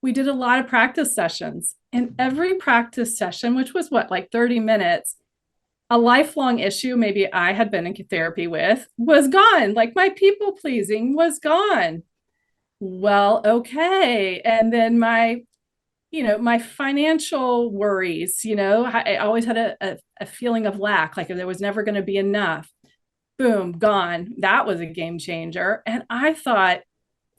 we did a lot of practice sessions, and every practice session, which was what, like 30 minutes, a lifelong issue maybe I had been in therapy with was gone. Like my people pleasing was gone. Well, okay. And then my financial worries, I always had a feeling of lack, like there was never going to be enough. Boom, gone. That was a game changer. And I thought,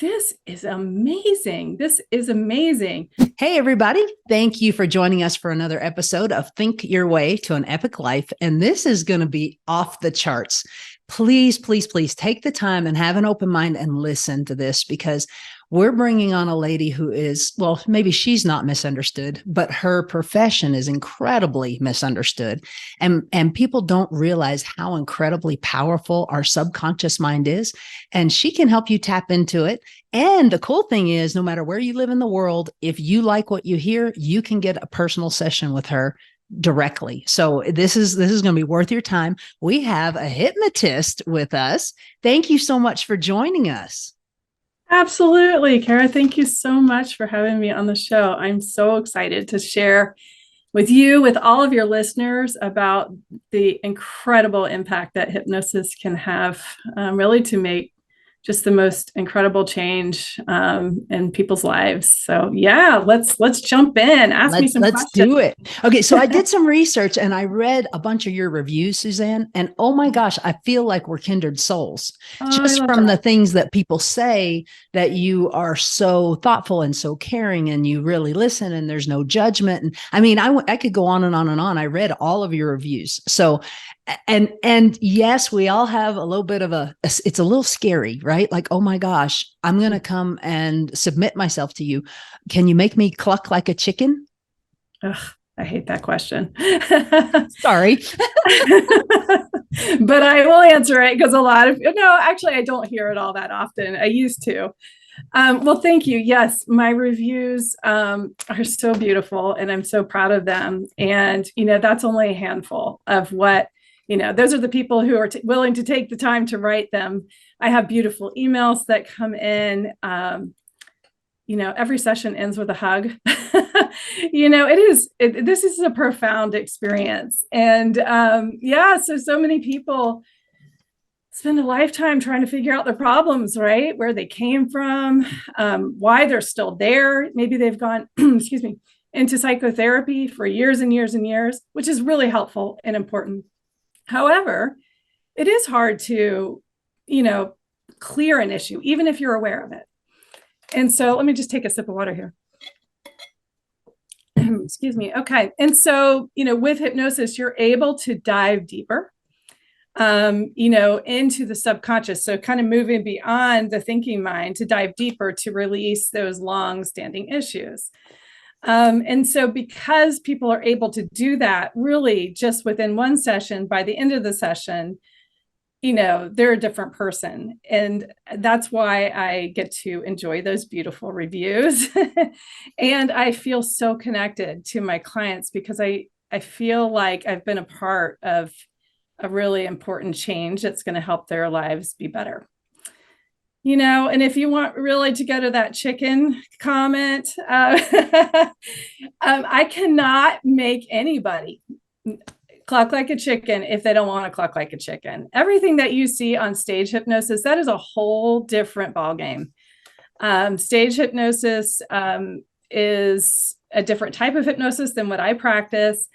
this is amazing. This is amazing. Hey, everybody. Thank you for joining us for another episode of Think Your Way to an Epic Life. And this is going to be off the charts. Please, please, please take the time and have an open mind and listen to this, because we're bringing on a lady who is, well, maybe she's not misunderstood, but her profession is incredibly misunderstood. And people don't realize how incredibly powerful our subconscious mind is. And she can help you tap into it. And the cool thing is, no matter where you live in the world, if you like what you hear, you can get a personal session with her directly. So this is going to be worth your time. We have a hypnotist with us. Thank you so much for joining us. Absolutely, Kara. Thank you so much for having me on the show. I'm so excited to share with you, with all of your listeners, about the incredible impact that hypnosis can have, really to make just the most incredible change in people's lives. So yeah, let's jump in. Ask me some questions. Let's do it. Okay, so I did some research and I read a bunch of your reviews, Susanne, and oh my gosh, I feel like we're kindred souls. Just from the things that people say, that you are so thoughtful and so caring and you really listen and there's no judgment. And I mean, I could go on and on and on. I read all of your reviews. So and yes, we all have a little bit of it's a little scary, right? Like, oh my gosh, I'm going to come and submit myself to you. Can you make me cluck like a chicken? Ugh, I hate that question. Sorry. But I will answer it, because actually I don't hear it all that often. I used to. Well, thank you. Yes, my reviews are so beautiful and I'm so proud of them. And, that's only a handful of what, those are the people who are willing to take the time to write them. I have beautiful emails that come in. Every session ends with a hug. This is a profound experience. And so many people spend a lifetime trying to figure out their problems, right? Where they came from, why they're still there. Maybe they've gone, excuse me, into psychotherapy for years and years and years, which is really helpful and important. However, it is hard to, clear an issue, even if you're aware of it. And so let me just take a sip of water here. Excuse me. Okay. And so, with hypnosis, you're able to dive deeper, into the subconscious. So kind of moving beyond the thinking mind to dive deeper to release those long-standing issues. And so because people are able to do that really just within one session, by the end of the session, they're a different person. And that's why I get to enjoy those beautiful reviews. And I feel so connected to my clients, because I feel like I've been a part of a really important change that's going to help their lives be better. And if you want really to go to that chicken comment, I cannot make anybody cluck like a chicken if they don't want to cluck like a chicken. Everything that you see on stage hypnosis, that is a whole different ballgame. Stage hypnosis is a different type of hypnosis than what I practice.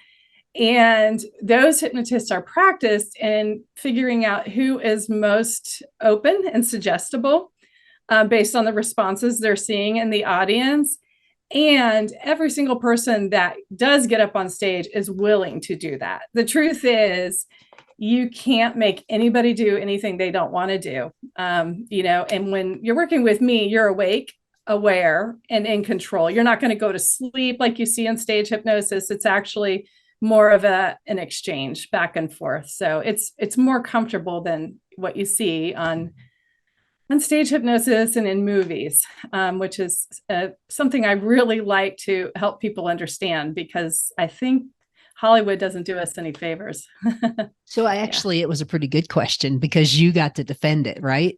And those hypnotists are practiced in figuring out who is most open and suggestible based on the responses they're seeing in the audience. And every single person that does get up on stage is willing to do that. The truth is, you can't make anybody do anything they don't want to do. And when you're working with me, you're awake, aware, and in control. You're not going to go to sleep like you see in stage hypnosis. It's actually more of an exchange back and forth. So it's more comfortable than what you see on stage hypnosis and in movies, which is something I really like to help people understand, because I think Hollywood doesn't do us any favors. So it was a pretty good question, because you got to defend it, right?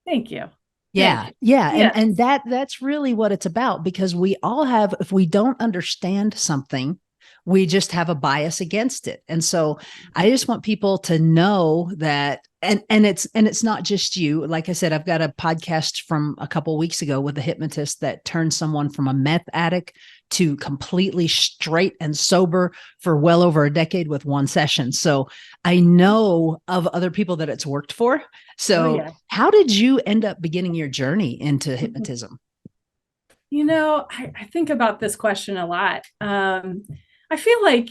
Thank you. Yeah. Thank you. Yeah. And Yes. that's really what it's about, because we all have, if we don't understand something, we just have a bias against it. And so I just want people to know that, and it's not just you. Like I said, I've got a podcast from a couple of weeks ago with a hypnotist that turned someone from a meth addict to completely straight and sober for well over a decade with one session. So I know of other people that it's worked for. Oh, So yeah. how did you end up beginning your journey into hypnotism? I think about this question a lot. I feel like,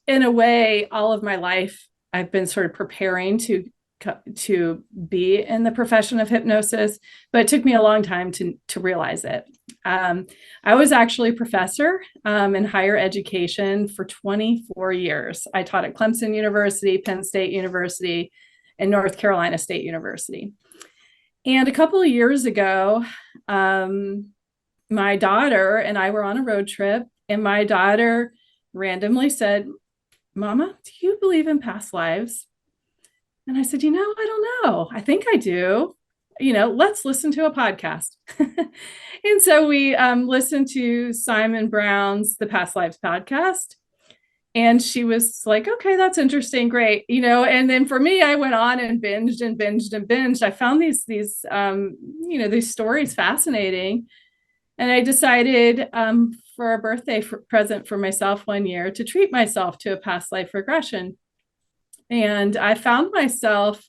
in a way, all of my life, I've been sort of preparing to be in the profession of hypnosis, but it took me a long time to realize it. Um, I was actually a professor in higher education for 24 years. I taught at Clemson University, Penn State University, and North Carolina State University. And a couple of years ago, my daughter and I were on a road trip, and my daughter randomly said, "Mama, do you believe in past lives?" And I said, "I don't know. I think I do. Let's listen to a podcast." And so we listened to Simon Brown's The Past Lives podcast. And she was like, "Okay, that's interesting. Great." And then for me, I went on and binged and binged and binged. I found these stories fascinating. And I decided for a birthday present for myself one year to treat myself to a past life regression. And I found myself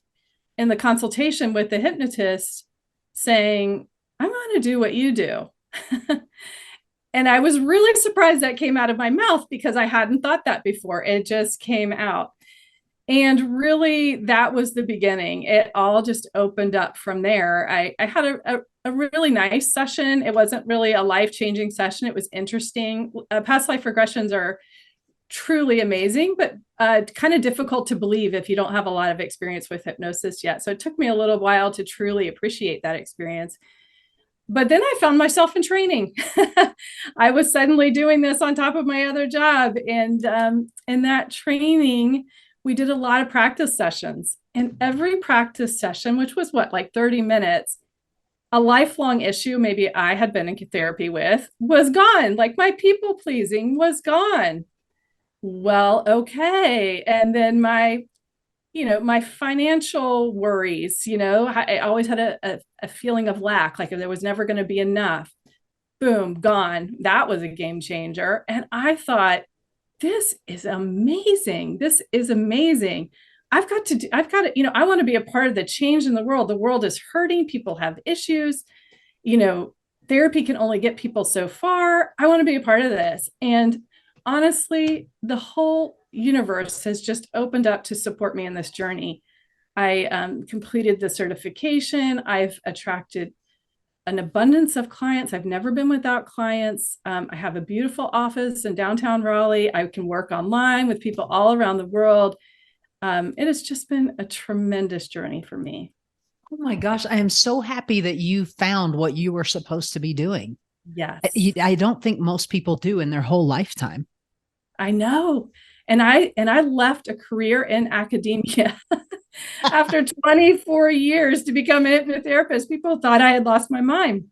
in the consultation with the hypnotist saying, "I'm going to do what you do." And I was really surprised that came out of my mouth, because I hadn't thought that before. It just came out. And really, that was the beginning. It all just opened up from there. I had a really nice session. It wasn't really a life-changing session. It was interesting. Past life regressions are truly amazing, but kind of difficult to believe if you don't have a lot of experience with hypnosis yet. So it took me a little while to truly appreciate that experience. But then I found myself in training. I was suddenly doing this on top of my other job. And in that training, we did a lot of practice sessions. And every practice session, which was like 30 minutes, a lifelong issue maybe I had been in therapy with was gone. Like, my people pleasing was gone. Well, okay. And then my financial worries, I always had a feeling of lack, like there was never going to be enough. Boom, gone. That was a game changer. And I thought, this is amazing. This is amazing. I've got to, I want to be a part of the change in the world. The world is hurting. People have issues. Therapy can only get people so far. I want to be a part of this. And honestly, the whole universe has just opened up to support me in this journey. I completed the certification. I've attracted an abundance of clients. I've never been without clients. I have a beautiful office in downtown Raleigh. I can work online with people all around the world. It has just been a tremendous journey for me. Oh my gosh, I am so happy that you found what you were supposed to be doing. Yes. I don't think most people do in their whole lifetime. I know. And I left a career in academia after 24 years to become a hypnotherapist. People thought I had lost my mind.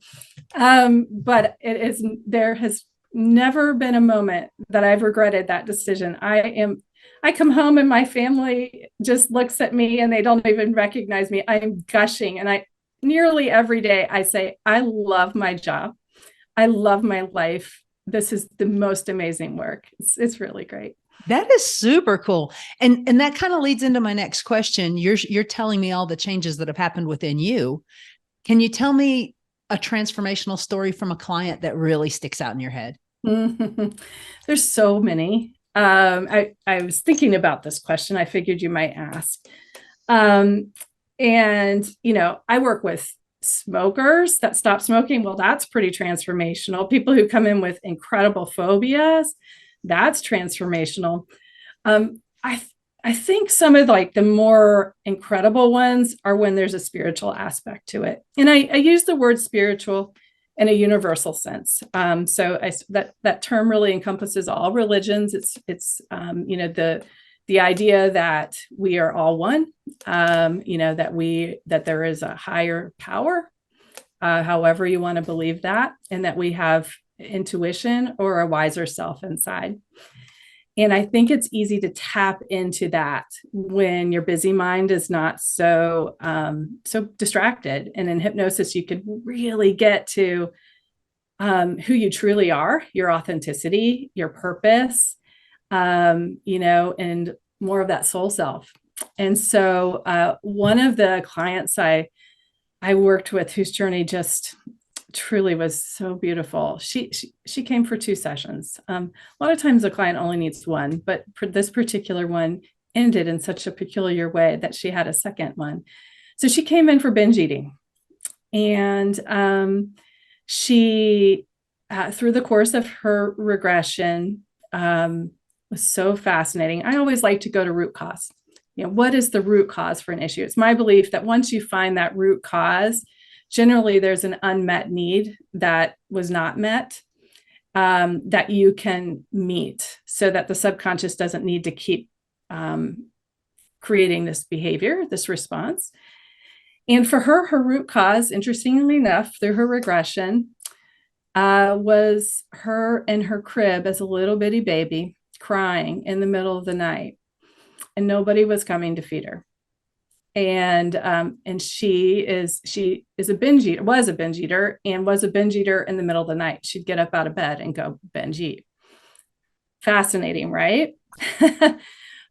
But there has never been a moment that I've regretted that decision. I come home and my family just looks at me and they don't even recognize me. I'm gushing. And nearly every day I say, I love my job. I love my life. This is the most amazing work. It's really great. That is super cool. And that kind of leads into my next question. You're telling me all the changes that have happened within you. Can you tell me a transformational story from a client that really sticks out in your head? There's so many. I was thinking about this question. I figured you might ask. I work with smokers that stop smoking. Well, that's pretty transformational. People who come in with incredible phobias, that's transformational. I think some of the more incredible ones are when there's a spiritual aspect to it. And I use the word spiritual in a universal sense. That term really encompasses all religions. It's the idea that we are all one, that there is a higher power however you want to believe that, and that we have intuition or a wiser self inside. And I think it's easy to tap into that when your busy mind is not so distracted. And in hypnosis, you can really get to who you truly are, your authenticity, your purpose, and more of that soul self. And so one of the clients I worked with, whose journey just truly was so beautiful. She came for 2 sessions. A lot of times the client only needs one, but for this particular one ended in such a peculiar way that she had a second one. So she came in for binge eating, and she, through the course of her regression, was so fascinating. I always like to go to root cause. What is the root cause for an issue? It's my belief that once you find that root cause, generally there's an unmet need that was not met, that you can meet, so that the subconscious doesn't need to keep creating this behavior, this response. And for her root cause, interestingly enough, through her regression, was her in her crib as a little bitty baby, crying in the middle of the night, and nobody was coming to feed her. And she is a binge eater, was a binge eater in the middle of the night. She'd get up out of bed and go binge eat. Fascinating, right?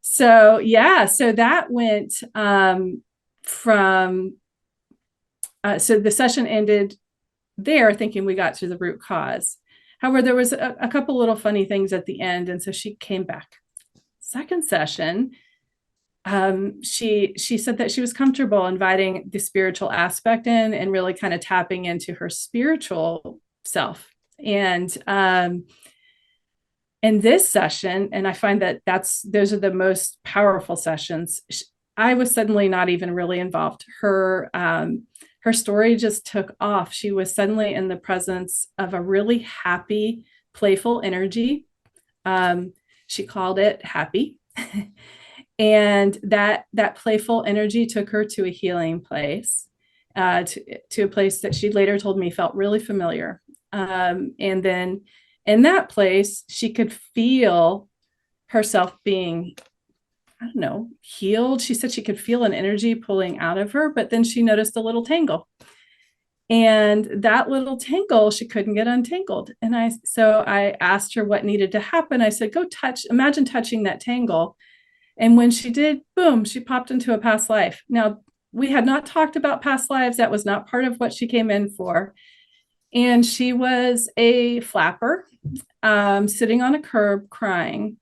So that went so the session ended there, thinking we got to the root cause. However, there was a couple little funny things at the end, and so she came back. Second session, she said that she was comfortable inviting the spiritual aspect in and really kind of tapping into her spiritual self. And in this session, and I find that those are the most powerful sessions, I was suddenly not even really involved. Her story just took off. She was suddenly in the presence of a really happy, playful energy. She called it happy. And that playful energy took her to a healing place, to a place that she later told me felt really familiar. And then in that place, she could feel herself being, I don't know, healed. She said she could feel an energy pulling out of her, but then she noticed a little tangle. And that little tangle, she couldn't get untangled. And so I asked her what needed to happen. I said, imagine touching that tangle. And when she did, boom, she popped into a past life. Now, we had not talked about past lives. That was not part of what she came in for. And she was a flapper, sitting on a curb crying.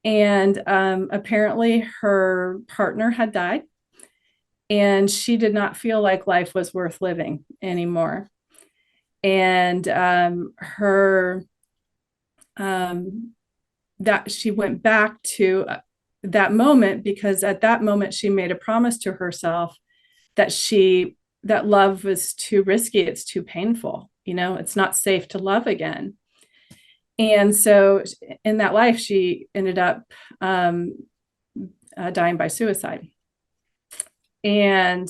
And apparently her partner had died, and she did not feel like life was worth living anymore. And that she went back to that moment, because at that moment she made a promise to herself that love was too risky, it's too painful, it's not safe to love again. And so in that life, she ended up dying by suicide. And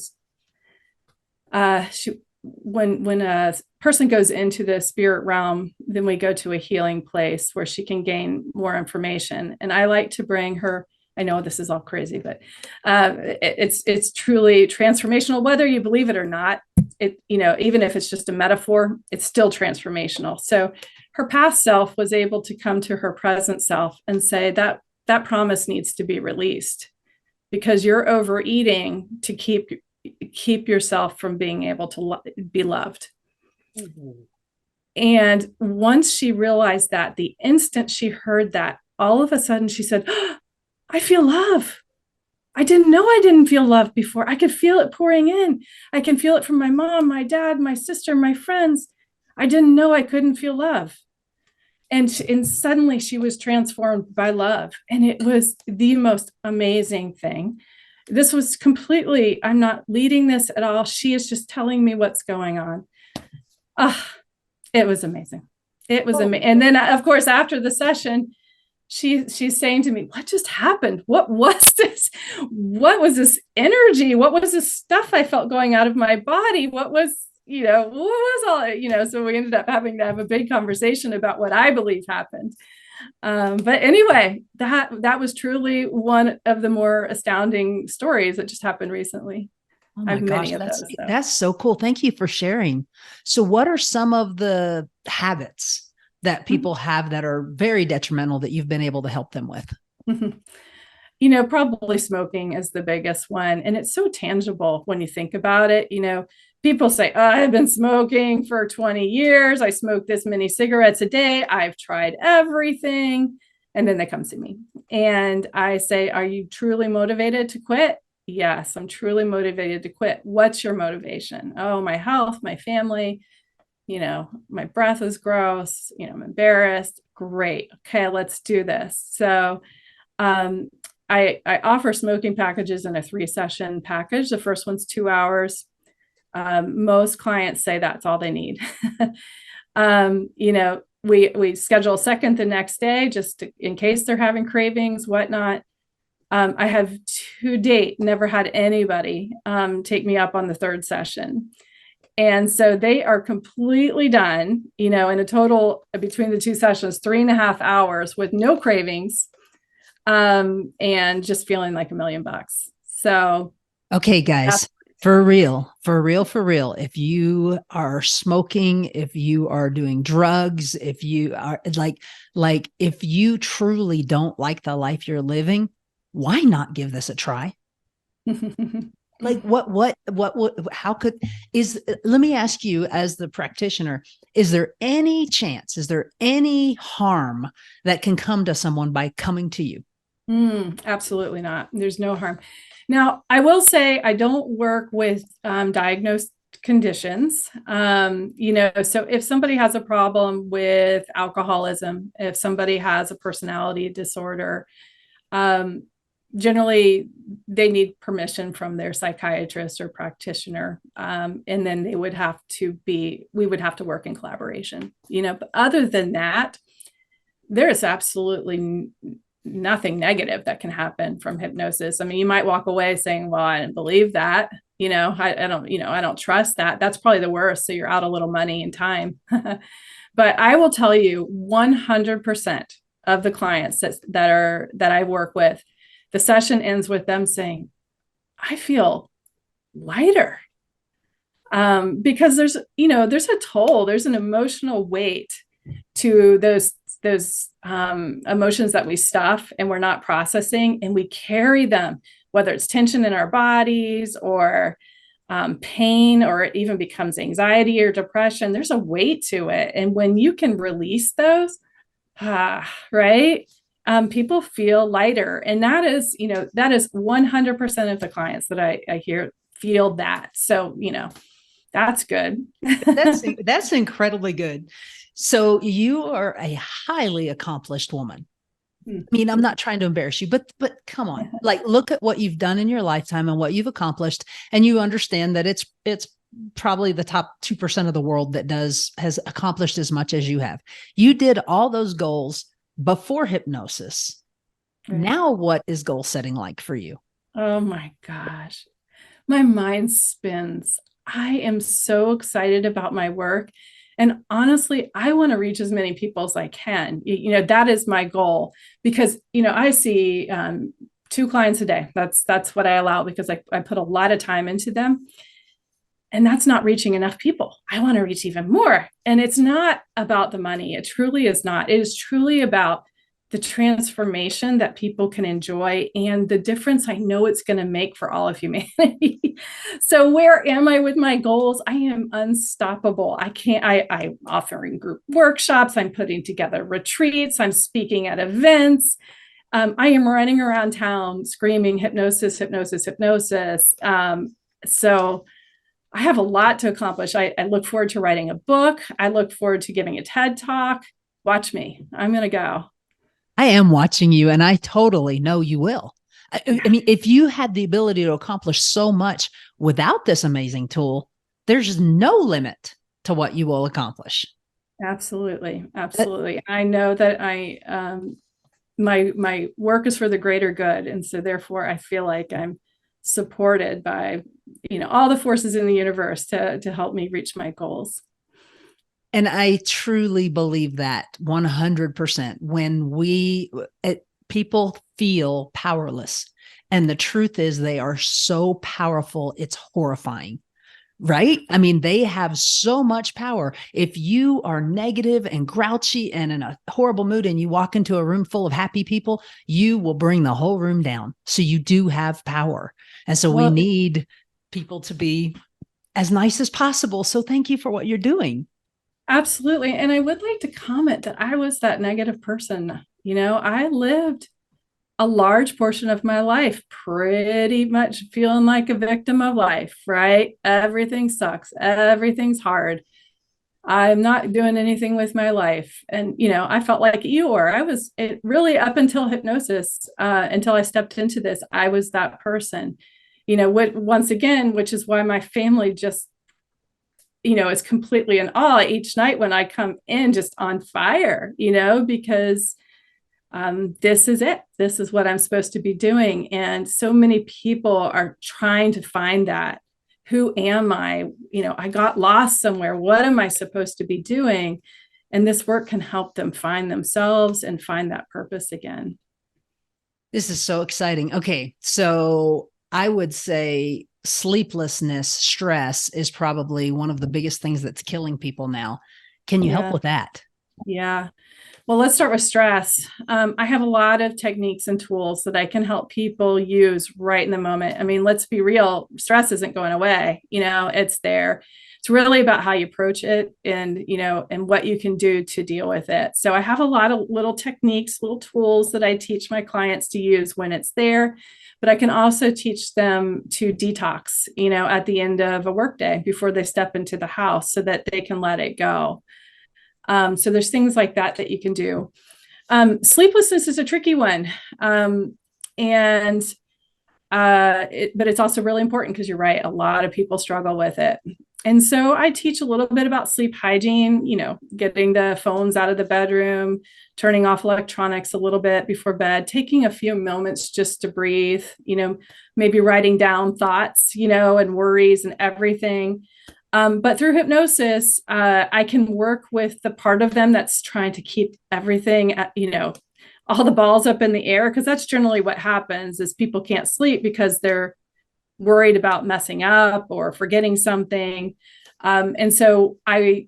when a person goes into the spirit realm, then we go to a healing place where she can gain more information. And I like to bring her, I know this is all crazy, but it's truly transformational, whether you believe it or not. Even if it's just a metaphor, it's still transformational. So her past self was able to come to her present self and say that promise needs to be released, because you're overeating to keep yourself from being able to be loved. Mm-hmm. And once she realized that, the instant she heard that, all of a sudden she said, oh, I feel love. I didn't know I didn't feel love before. I could feel it pouring in. I can feel it from my mom, my dad, my sister, my friends. I didn't know I couldn't feel love. And suddenly she was transformed by love. And it was the most amazing thing. This was completely, I'm not leading this at all. She is just telling me what's going on. It was amazing. It was amazing. And then, of course, after the session, she's saying to me, what just happened? What was this? What was this energy? What was this stuff I felt going out of my body? What was what was all, so we ended up having to have a big conversation about what I believe happened. But anyway, that was truly one of the more astounding stories that just happened recently. Oh I my have gosh, many of those. So. that's so cool. Thank you for sharing. So what are some of the habits that people have that are very detrimental that you've been able to help them with? Probably smoking is the biggest one. And it's so tangible when you think about it. People say, oh, I've been smoking for 20 years. I smoke this many cigarettes a day. I've tried everything. And then they come to me and I say, are you truly motivated to quit? Yes, I'm truly motivated to quit. What's your motivation? Oh, my health, my family, my breath is gross, I'm embarrassed. Great. Okay, let's do this. So I offer smoking packages in a 3-session package. The first one's 2 hours. Most clients say that's all they need. We schedule a second the next day just in case they're having cravings, whatnot. I have to date never had anybody take me up on the 3rd session. And so they are completely done, in a total between the 2 sessions, 3.5 hours with no cravings, and just feeling like $1 million. So, okay, guys, for real, if you are smoking, if you are doing drugs, if you are like if you truly don't like the life you're living, why not give this a try? Like how could let me ask you, as the practitioner, is there any chance, is there any harm that can come to someone by coming to you? Absolutely not. There's no harm. Now, I will say I don't work with diagnosed conditions. So if somebody has a problem with alcoholism, if somebody has a personality disorder, generally they need permission from their psychiatrist or practitioner. And then we would have to work in collaboration, but other than that, there is absolutely nothing negative that can happen from hypnosis. I mean, you might walk away saying, well, I didn't believe that, I don't trust that. That's probably the worst. So you're out a little money and time. But I will tell you 100% of the clients that I work with, the session ends with them saying, I feel lighter. Because there's a toll, there's an emotional weight to those emotions that we stuff and we're not processing, and we carry them, whether it's tension in our bodies or pain, or it even becomes anxiety or depression. There's a weight to it. And when you can release those, right, people feel lighter. And that is 100% of the clients that I hear feel that. So, that's good. That's incredibly good. So you are a highly accomplished woman. I mean, I'm not trying to embarrass you, but come on, like, look at what you've done in your lifetime and what you've accomplished. And you understand that it's probably the top 2% of the world that has accomplished as much as you have. You did all those goals before hypnosis. Right. Now, what is goal setting like for you? Oh my gosh, my mind spins. I am so excited about my work. And honestly, I want to reach as many people as I can. That is my goal, because, I see 2 clients a day. That's what I allow, because I put a lot of time into them. And that's not reaching enough people. I want to reach even more. And it's not about the money. It truly is not. It is truly about the transformation that people can enjoy and the difference I know it's going to make for all of humanity. So where am I with my goals? I am unstoppable. I'm offering group workshops. I'm putting together retreats. I'm speaking at events. I am running around town screaming hypnosis, hypnosis, hypnosis. So I have a lot to accomplish. I look forward to writing a book. I look forward to giving a TED Talk. Watch me. I'm going to go. I am watching you, and I totally know you will. I mean, if you had the ability to accomplish so much without this amazing tool, there's no limit to what you will accomplish. Absolutely. Absolutely. I know that my work is for the greater good. And so therefore I feel like I'm supported by, all the forces in the universe to help me reach my goals. And I truly believe that 100%. When people feel powerless, and the truth is they are so powerful, it's horrifying. Right? I mean, they have so much power. If you are negative and grouchy and in a horrible mood and you walk into a room full of happy people, you will bring the whole room down. So you do have power. And so we need people to be as nice as possible. So thank you for what you're doing. Absolutely. And I would like to comment that I was that negative person. I lived a large portion of my life pretty much feeling like a victim of life, right? Everything sucks. Everything's hard. I'm not doing anything with my life. And, I felt like I was really up until hypnosis, until I stepped into this, I was that person, once again, which is why my family just, is completely in awe each night when I come in just on fire, because this is it. This is what I'm supposed to be doing. And so many people are trying to find that. Who am I? I got lost somewhere. What am I supposed to be doing? And this work can help them find themselves and find that purpose again. This is so exciting. Okay. So I would say sleeplessness, stress is probably one of the biggest things that's killing people now. Can you help with that? Yeah. Well, let's start with stress. I have a lot of techniques and tools that I can help people use right in the moment. I mean, let's be real, stress isn't going away. It's there. It's really about how you approach it and, and what you can do to deal with it. So I have a lot of little techniques, little tools that I teach my clients to use when it's there, but I can also teach them to detox, at the end of a workday before they step into the house so that they can let it go. So there's things like that you can do. Sleeplessness is a tricky one. But it's also really important because you're right. A lot of people struggle with it. And so I teach a little bit about sleep hygiene, getting the phones out of the bedroom, turning off electronics a little bit before bed, taking a few moments just to breathe, maybe writing down thoughts, and worries and everything. But through hypnosis, I can work with the part of them that's trying to keep everything, all the balls up in the air, because that's generally what happens is people can't sleep because they're worried about messing up or forgetting something. And so I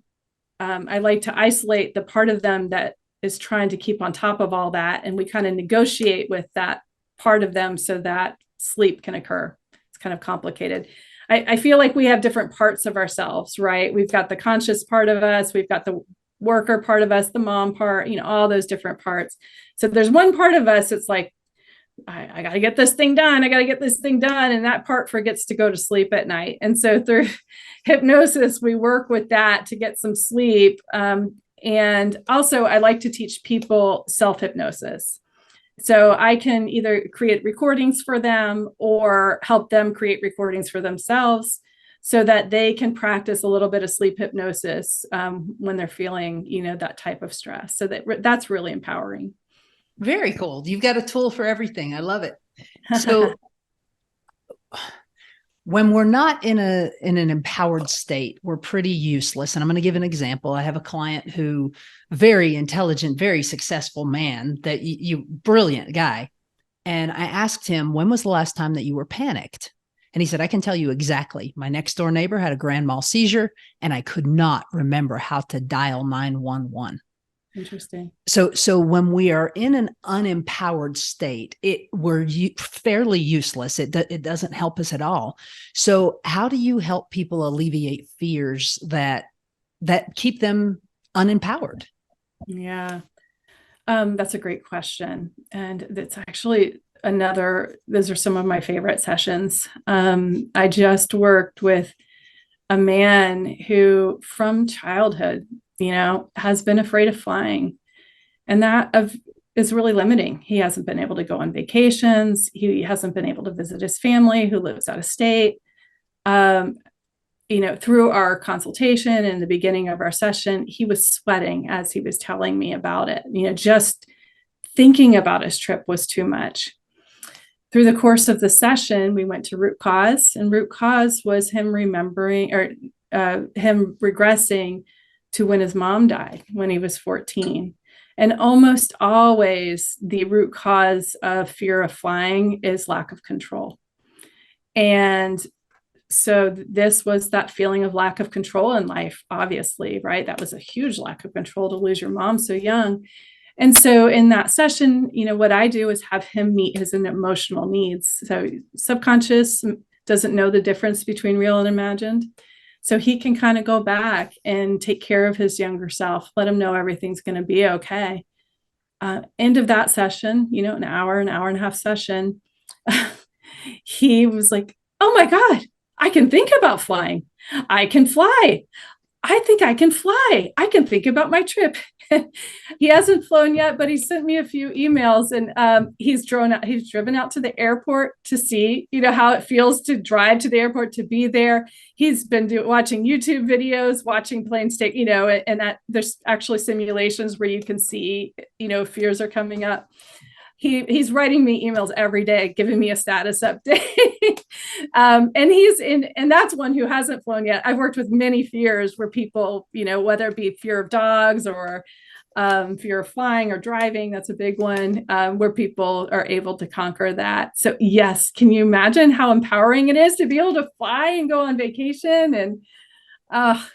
like to isolate the part of them that is trying to keep on top of all that. And we kind of negotiate with that part of them so that sleep can occur. It's kind of complicated. I feel like we have different parts of ourselves, right? We've got the conscious part of us, we've got the worker part of us, the mom part, all those different parts. So there's one part of us that's like, I got to get this thing done. I got to get this thing done. And that part forgets to go to sleep at night. And so through hypnosis, we work with that to get some sleep. And also I like to teach people self-hypnosis. So I can either create recordings for them or help them create recordings for themselves so that they can practice a little bit of sleep hypnosis when they're feeling, that type of stress. So that's really empowering. Very cool. You've got a tool for everything. I love it. So when we're not in an empowered state, we're pretty useless. And I'm going to give an example. I have a client who, very intelligent, very successful man, that you brilliant guy. And I asked him, when was the last time that you were panicked? And he said, I can tell you exactly. My next door neighbor had a grand mal seizure and I could not remember how to dial 911. Interesting. So when we are in an unempowered state, we're fairly useless. It doesn't help us at all. So how do you help people alleviate fears that keep them unempowered? Yeah, that's a great question. And that's actually those are some of my favorite sessions. I just worked with a man who from childhood, has been afraid of flying. And that is really limiting. He hasn't been able to go on vacations. He hasn't been able to visit his family who lives out of state. Through our consultation in the beginning of our session, he was sweating as he was telling me about it. Just thinking about his trip was too much. through the course of the session, we went to root cause, and root cause was him remembering or him regressing to when his mom died when he was 14. And almost always the root cause of fear of flying is lack of control. And so this was that feeling of lack of control in life, obviously, right? That was a huge lack of control to lose your mom so young. And so in that session, what I do is have him meet his emotional needs. So subconscious doesn't know the difference between real and imagined. So he can kind of go back and take care of his younger self, let him know everything's going to be okay. End of that session, an hour and a half session, he was like, oh my God, I can think about flying. I can fly. I think I can fly. I can think about my trip. He hasn't flown yet, but he sent me a few emails, and he's driven out to the airport to see, how it feels to drive to the airport, to be there. He's been watching YouTube videos, watching planes take, and that there's actually simulations where you can see, fears are coming up. He's writing me emails every day, giving me a status update. And that's one who hasn't flown yet. I've worked with many fears where people, whether it be fear of dogs or fear of flying or driving, that's a big one, where people are able to conquer that. So yes, can you imagine how empowering it is to be able to fly and go on vacation? And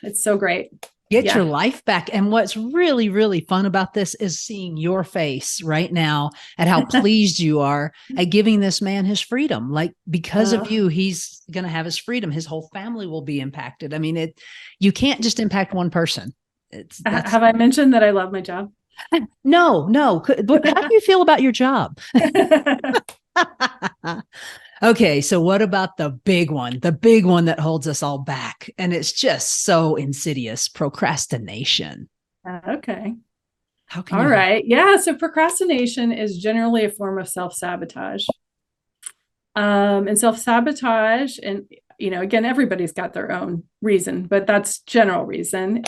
it's so great. Get your life back. And what's really, really fun about this is seeing your face right now at how pleased you are at giving this man his freedom. Like, because of you, he's going to have his freedom. His whole family will be impacted. I mean, you can't just impact one person. Have I mentioned that I love my job? No. But how do you feel about your job? Okay, so what about the big one that holds us all back? And it's just so insidious, procrastination. Okay. How can all right. Yeah. So procrastination is generally a form of self-sabotage. And self-sabotage, and, again, everybody's got their own reason, but that's general reason.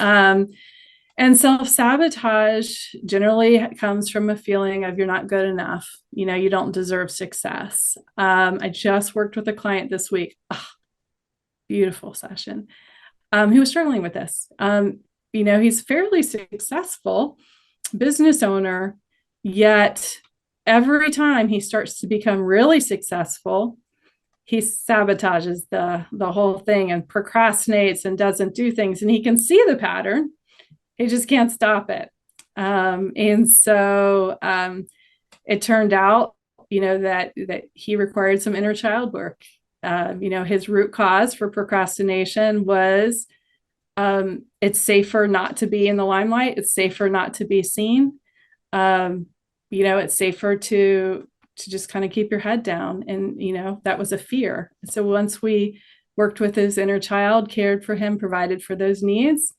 And self-sabotage generally comes from a feeling of you're not good enough. You don't deserve success. I just worked with a client this week. Beautiful session. Who was struggling with this. He's fairly successful business owner, yet every time he starts to become really successful, he sabotages the whole thing and procrastinates and doesn't do things. And he can see the pattern. He just can't stop it. And so it turned out, that he required some inner child work. His root cause for procrastination was it's safer not to be in the limelight. It's safer not to be seen. It's safer to just kind of keep your head down. And, that was a fear. So once we worked with his inner child, cared for him, provided for those needs,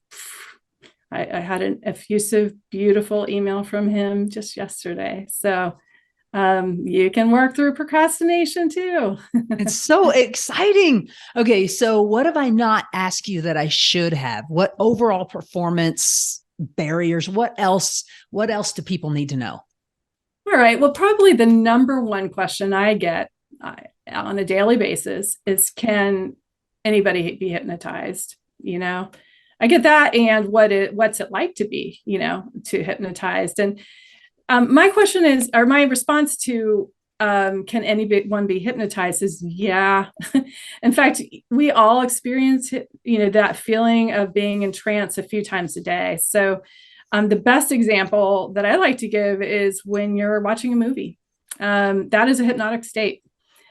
I had an effusive, beautiful email from him just yesterday. So you can work through procrastination too. It's so exciting. Okay, so what have I not asked you that I should have? What overall performance barriers? What else do people need to know? All right. Well, probably the number one question I get on a daily basis is, can anybody be hypnotized? I get that. And what's it like to be, to hypnotized? And my question is, or my response to can anyone be hypnotized is yeah. In fact, we all experience, that feeling of being in trance a few times a day. So the best example that I like to give is when you're watching a movie. That is a hypnotic state.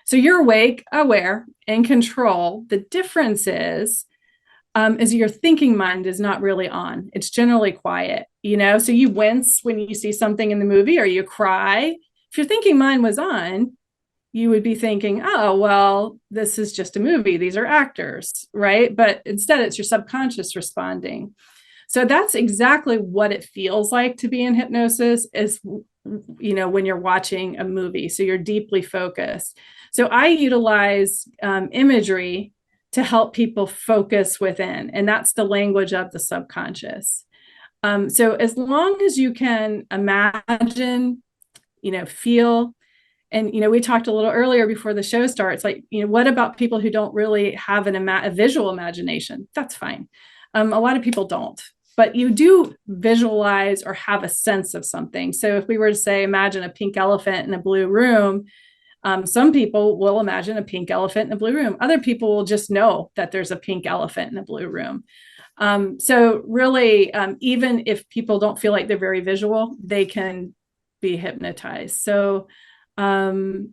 So you're awake, aware, in control. The difference is your thinking mind is not really on. It's generally quiet, so you wince when you see something in the movie or you cry. If your thinking mind was on, you would be thinking, oh, well, this is just a movie. These are actors, right? But instead it's your subconscious responding. So that's exactly what it feels like to be in hypnosis is, when you're watching a movie. So you're deeply focused. So I utilize imagery to help people focus within. And that's the language of the subconscious. So as long as you can imagine, feel, And, we talked a little earlier before the show starts, like, what about people who don't really have a visual imagination? That's fine. A lot of people don't, but you do visualize or have a sense of something. So if we were to say, imagine a pink elephant in a blue room, some people will imagine a pink elephant in a blue room. Other people will just know that there's a pink elephant in a blue room. So really, even if people don't feel like they're very visual, they can be hypnotized. So, and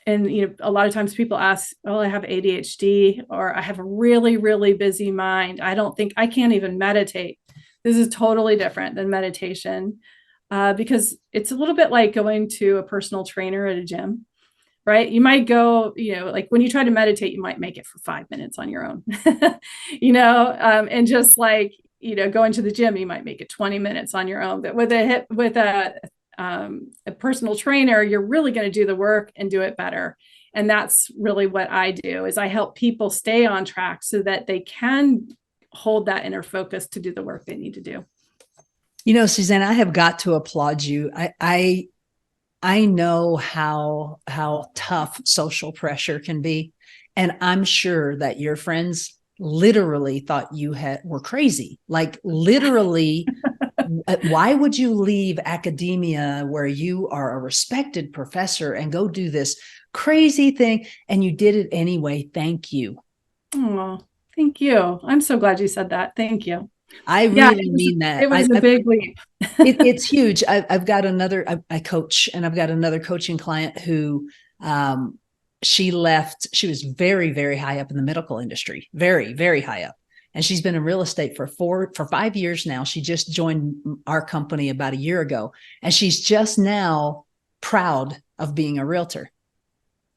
a lot of times people ask, oh, I have ADHD, or I have a really, really busy mind. I can't even meditate. This is totally different than meditation, because it's a little bit like going to a personal trainer at a gym, right? You might go, like when you try to meditate, you might make it for 5 minutes on your own, and just like, going to the gym, you might make it 20 minutes on your own. But with a personal trainer, you're really going to do the work and do it better. And that's really what I do, is I help people stay on track so that they can hold that inner focus to do the work they need to do. Susanne, I have got to applaud you. I know how tough social pressure can be. And I'm sure that your friends literally thought you were crazy. Like literally, why would you leave academia where you are a respected professor and go do this crazy thing? And you did it anyway. Thank you. Oh, thank you. I'm so glad you said that. Thank you. I really mean that. It was a big leap. It's huge. I've got I coach, and I've got another coaching client who, she left. She was very, very high up in the medical industry, very, very high up. And she's been in real estate for 5 years now. She just joined our company about a year ago. And she's just now proud of being a realtor.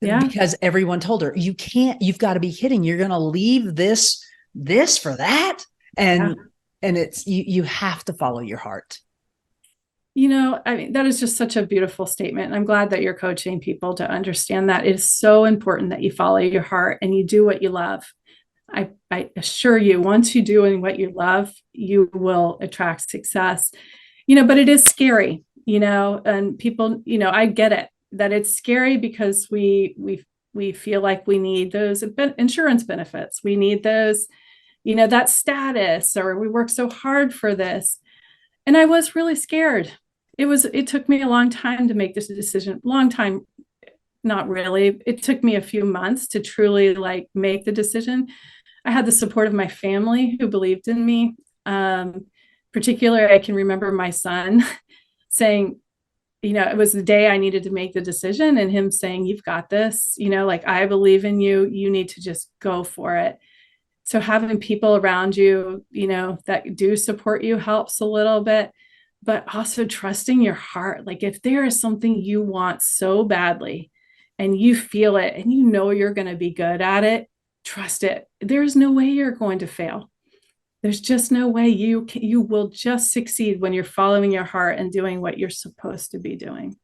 Yeah. Because everyone told her, you've got to be kidding. You're going to leave this for that. And it's, you have to follow your heart. That is just such a beautiful statement. I'm glad that you're coaching people to understand that it is so important that you follow your heart and you do what you love. I assure you, once you do what you love, you will attract success, but it is scary, and people, I get it, that it's scary because we feel like we need those insurance benefits. We need those, that status, or we work so hard for this. And I was really scared. It took me a long time to make this decision. Long time, not really. It took me a few months to truly make the decision. I had the support of my family who believed in me. Particularly, I can remember my son saying, it was the day I needed to make the decision, and him saying, you've got this, I believe in you. You need to just go for it. So having people around you, that do support you helps a little bit, but also trusting your heart. Like if there is something you want so badly and you feel it and you're going to be good at it, trust it. There's no way you're going to fail. There's just no way you will just succeed when you're following your heart and doing what you're supposed to be doing.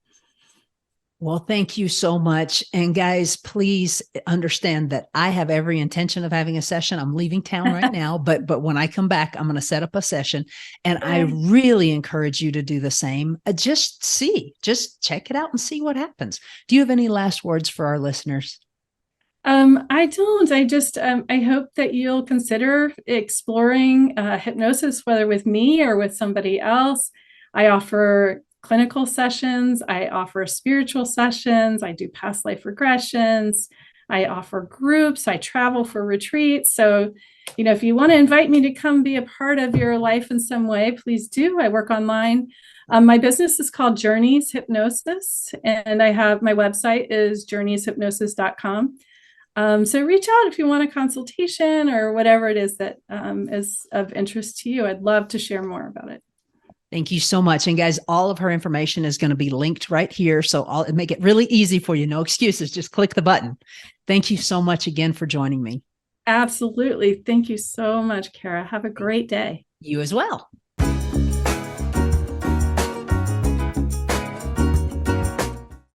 Well, thank you so much. And guys, please understand that I have every intention of having a session. I'm leaving town right now, but when I come back, I'm going to set up a session, and I really encourage you to do the same. Just check it out and see what happens. Do you have any last words for our listeners? I don't. I just, I hope that you'll consider exploring hypnosis, whether with me or with somebody else. I offer clinical sessions. I offer spiritual sessions. I do past life regressions. I offer groups. I travel for retreats. So, if you want to invite me to come be a part of your life in some way, please do. I work online. My business is called Journeys Hypnosis, and I have my website is journeyshypnosis.com. So reach out if you want a consultation or whatever it is that is of interest to you. I'd love to share more about it. Thank you so much. And guys, all of her information is going to be linked right here. So I'll make it really easy for you. No excuses. Just click the button. Thank you so much again for joining me. Absolutely. Thank you so much, Kara. Have a great day. You as well.